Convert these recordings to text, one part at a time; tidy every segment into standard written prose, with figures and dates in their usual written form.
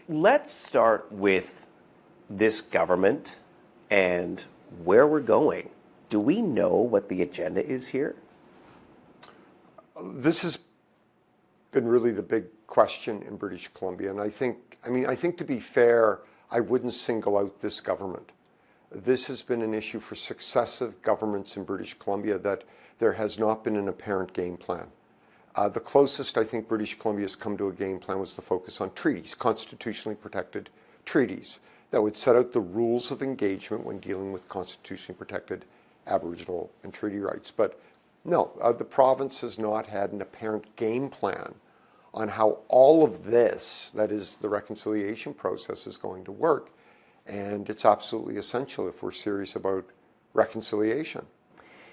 Let's start with this government and where we're going. Do we know what the agenda is here? This has been really the big question in British Columbia, and I think to be fair, I wouldn't single out this government. This has been an issue for successive governments in British Columbia, that there has not been an apparent game plan. The closest I think British Columbia has come to a game plan was the focus on treaties, constitutionally protected treaties that would set out the rules of engagement when dealing with constitutionally protected Aboriginal and treaty rights. But no, the province has not had an apparent game plan on how all of this, that is the reconciliation process, is going to work. And it's absolutely essential if we're serious about reconciliation.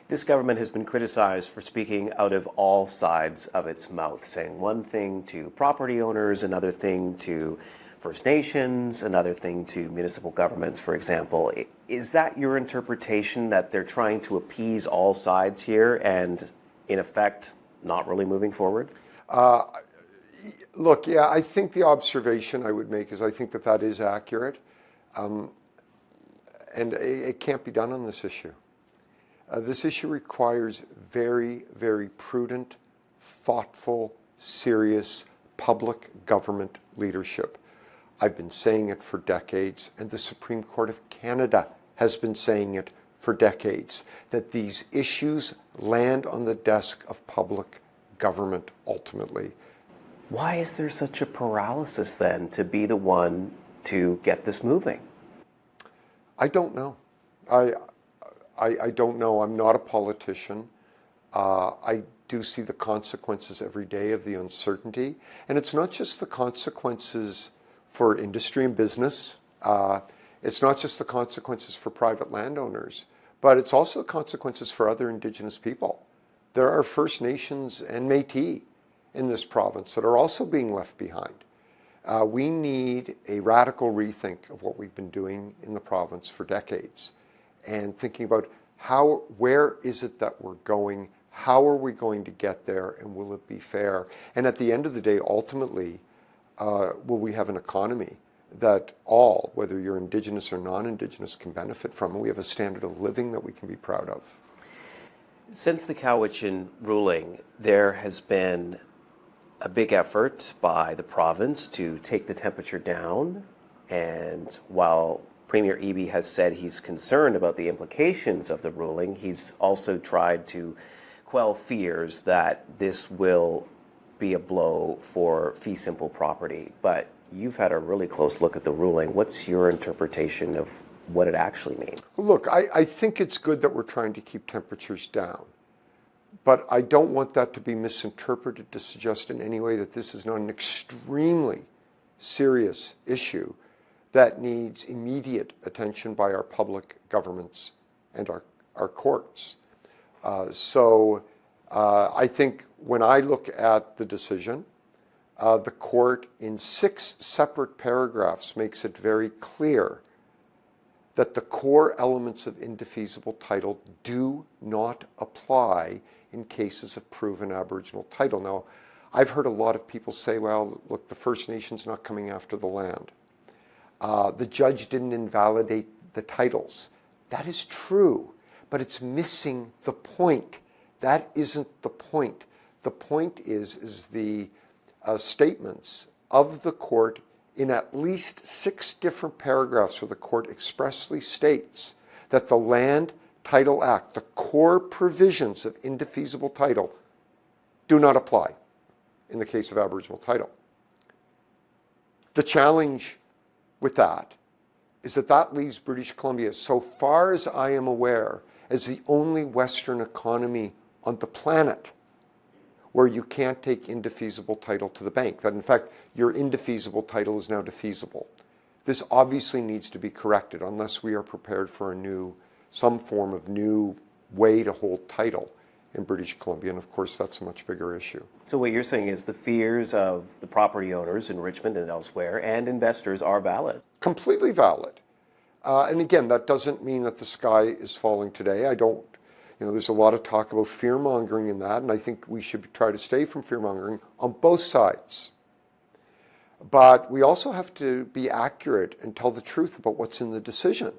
This government has been criticized for speaking out of all sides of its mouth, saying one thing to property owners, another thing to First Nations, another thing to municipal governments, for example. Is that your interpretation, that they're trying to appease all sides here and, in effect, not really moving forward? Look, yeah, I think the observation I would make is I think that that is accurate. And it can't be done on this issue. This issue requires very, very prudent, thoughtful, serious public government leadership. I've been saying it for decades, and the Supreme Court of Canada has been saying it for decades, that these issues land on the desk of public government ultimately. Why is there such a paralysis then to be the one to get this moving? I don't know. I don't know. I'm not a politician. I do see the consequences every day of the uncertainty. And it's not just the consequences for industry and business. It's not just the consequences for private landowners, but it's also the consequences for other Indigenous people. There are First Nations and Métis in this province that are also being left behind. We need a radical rethink of what we've been doing in the province for decades, and thinking about where is it that we're going, how are we going to get there, and will it be fair? And at the end of the day, ultimately, will we have an economy that all, whether you're Indigenous or non-Indigenous, can benefit from, and we have a standard of living that we can be proud of? Since the Cowichan ruling, there has been a big effort by the province to take the temperature down, and while Premier Eby has said he's concerned about the implications of the ruling, he's also tried to quell fears that this will be a blow for fee simple property. But you've had a really close look at the ruling. What's your interpretation of what it actually means? Look, I think it's good that we're trying to keep temperatures down. But I don't want that to be misinterpreted to suggest in any way that this is not an extremely serious issue that needs immediate attention by our public governments and our courts. I think when I look at the decision, the court in 6 separate paragraphs makes it very clear that the core elements of indefeasible title do not apply in cases of proven Aboriginal title. Now, I've heard a lot of people say, well, look, the First Nations not coming after the land. The judge didn't invalidate the titles. That is true, but it's missing the point. That isn't the point. The point is the statements of the court in at least 6 different paragraphs where the court expressly states that the Land Title Act, the core provisions of indefeasible title, do not apply in the case of Aboriginal title. The challenge with that is that that leaves British Columbia, so far as I am aware, as the only Western economy on the planet where you can't take indefeasible title to the bank. That in fact, your indefeasible title is now defeasible. This obviously needs to be corrected unless we are prepared for some form of new way to hold title in British Columbia, and of course that's a much bigger issue. So what you're saying is the fears of the property owners in Richmond and elsewhere and investors are valid? Completely valid. And again, that doesn't mean that the sky is falling today. There's a lot of talk about fear-mongering in that, and I think we should try to stay from fear-mongering on both sides. But we also have to be accurate and tell the truth about what's in the decision.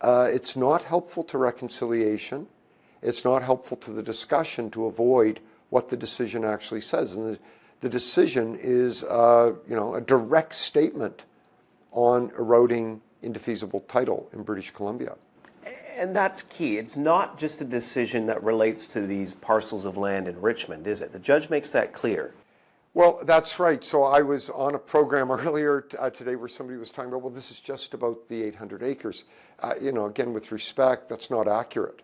It's not helpful to reconciliation. It's not helpful to the discussion to avoid what the decision actually says. And the decision is a direct statement on eroding indefeasible title in British Columbia. And that's key. It's not just a decision that relates to these parcels of land in Richmond, is it? The judge makes that clear. Well, that's right. So I was on a program earlier today where somebody was talking about, well, this is just about the 800 acres. Again, with respect, that's not accurate.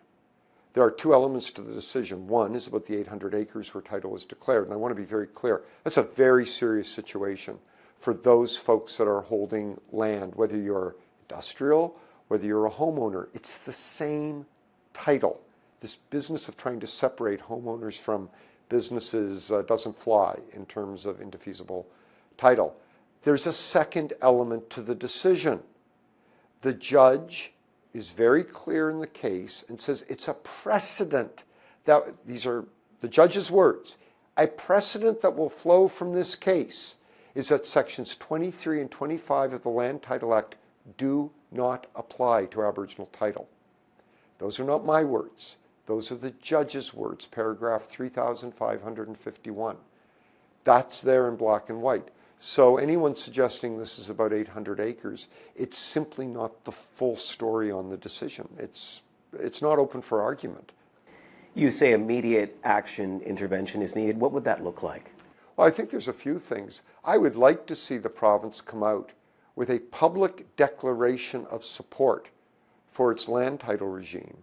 There are two elements to the decision. One is about the 800 acres where title was declared. And I want to be very clear. That's a very serious situation for those folks that are holding land, whether you're industrial, whether you're a homeowner. It's the same title. This business of trying to separate homeowners from businesses doesn't fly in terms of indefeasible title. There's a second element to the decision. The judge is very clear in the case and says it's a precedent that, these are the judge's words, a precedent that will flow from this case is that sections 23 and 25 of the Land Title Act do not apply to Aboriginal title. Those are not my words. Those are the judge's words, paragraph 3551. That's there in black and white. So anyone suggesting this is about 800 acres, it's simply not the full story on the decision. It's not open for argument. You say immediate action intervention is needed. What would that look like? Well, I think there's a few things. I would like to see the province come out with a public declaration of support for its land title regime.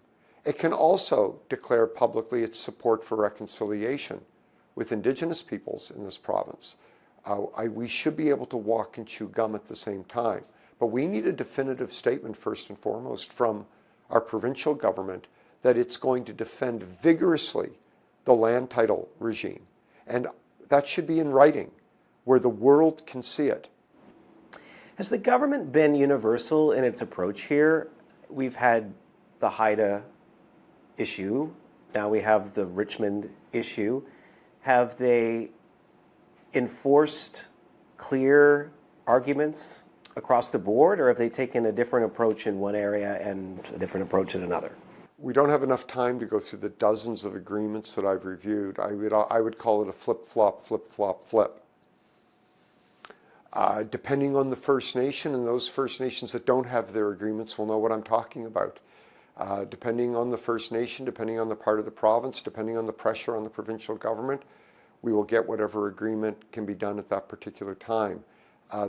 It can also declare publicly its support for reconciliation with Indigenous peoples in this province. We should be able to walk and chew gum at the same time. But we need a definitive statement, first and foremost, from our provincial government that it's going to defend vigorously the land title regime. And that should be in writing, where the world can see it. Has the government been universal in its approach here? We've had the Haida issue. Now we have the Richmond issue. Have they enforced clear arguments across the board, or have they taken a different approach in one area and a different approach in another? We don't have enough time to go through the dozens of agreements that I've reviewed. I would call it a flip-flop, flip-flop, flip. Depending on the First Nation, and those First Nations that don't have their agreements will know what I'm talking about. Depending on the First Nation, depending on the part of the province, depending on the pressure on the provincial government, we will get whatever agreement can be done at that particular time.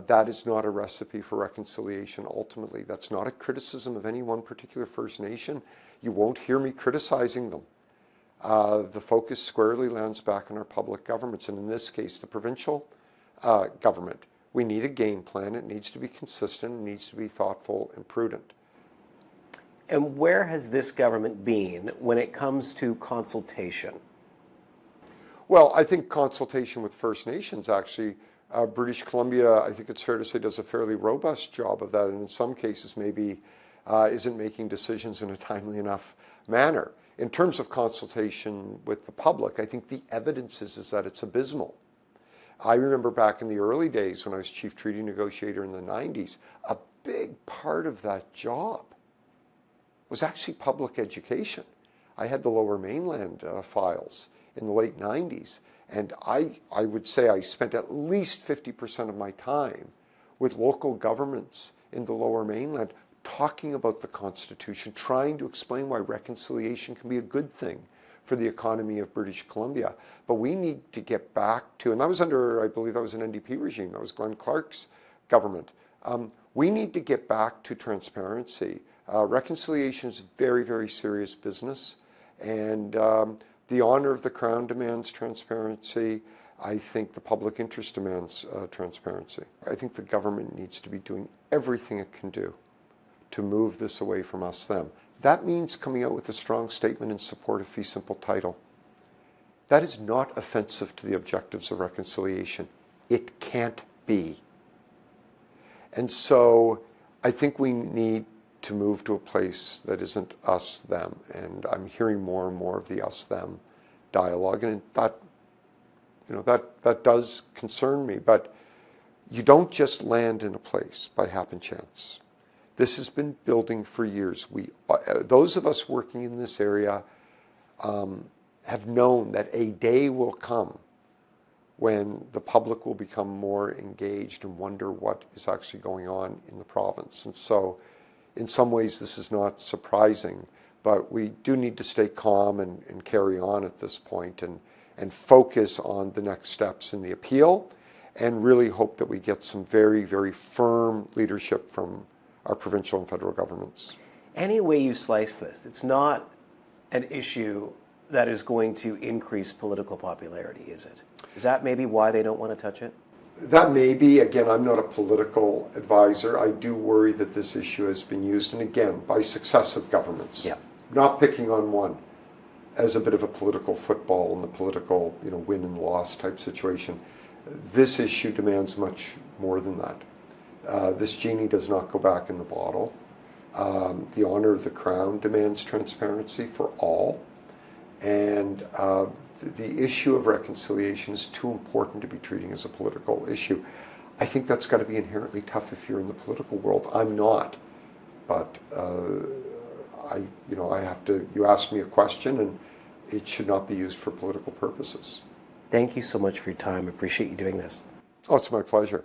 That is not a recipe for reconciliation ultimately. That's not a criticism of any one particular First Nation. You won't hear me criticizing them. The focus squarely lands back on our public governments, and in this case, the provincial government. We need a game plan. It needs to be consistent. It needs to be thoughtful and prudent. And where has this government been when it comes to consultation? Well, I think consultation with First Nations, actually, British Columbia, I think it's fair to say, does a fairly robust job of that, and in some cases maybe isn't making decisions in a timely enough manner. In terms of consultation with the public, I think the evidence is that it's abysmal. I remember back in the early days when I was chief treaty negotiator in the 90s, a big part of that job was actually public education. I had the Lower Mainland files in the late 90s, and I would say I spent at least 50% of my time with local governments in the Lower Mainland talking about the Constitution, trying to explain why reconciliation can be a good thing for the economy of British Columbia. But we need to get back to, and that was under, I believe that was an NDP regime, that was Glenn Clark's government. We need to get back to transparency. Reconciliation is very, very serious business, and the honor of the Crown demands transparency. I think the public interest demands transparency. I think the government needs to be doing everything it can do to move this away from us-them. That means coming out with a strong statement in support of fee simple title. That is not offensive to the objectives of reconciliation. It can't be. And so I think we need to move to a place that isn't us-them. And I'm hearing more and more of the us-them dialogue, and that does concern me. But you don't just land in a place by happen chance. This has been building for years. Those of us working in this area have known that a day will come when the public will become more engaged and wonder what is actually going on in the province. And so in some ways this is not surprising, but we do need to stay calm and carry on at this point and focus on the next steps in the appeal and really hope that we get some very, very firm leadership from our provincial and federal governments. Any way you slice this, it's not an issue that is going to increase political popularity, is it? Is that maybe why they don't want to touch it? That may be. Again, I'm not a political advisor. I do worry that this issue has been used, and again, by successive governments. Yeah. Not picking on one, as a bit of a political football and the political, win and loss type situation. This issue demands much more than that. This genie does not go back in the bottle. The honor of the Crown demands transparency for all. And the issue of reconciliation is too important to be treating as a political issue. I think that's got to be inherently tough if you're in the political world. I'm not. But I have to, you asked me a question, and it should not be used for political purposes. Thank you so much for your time. I appreciate you doing this. Oh, it's my pleasure.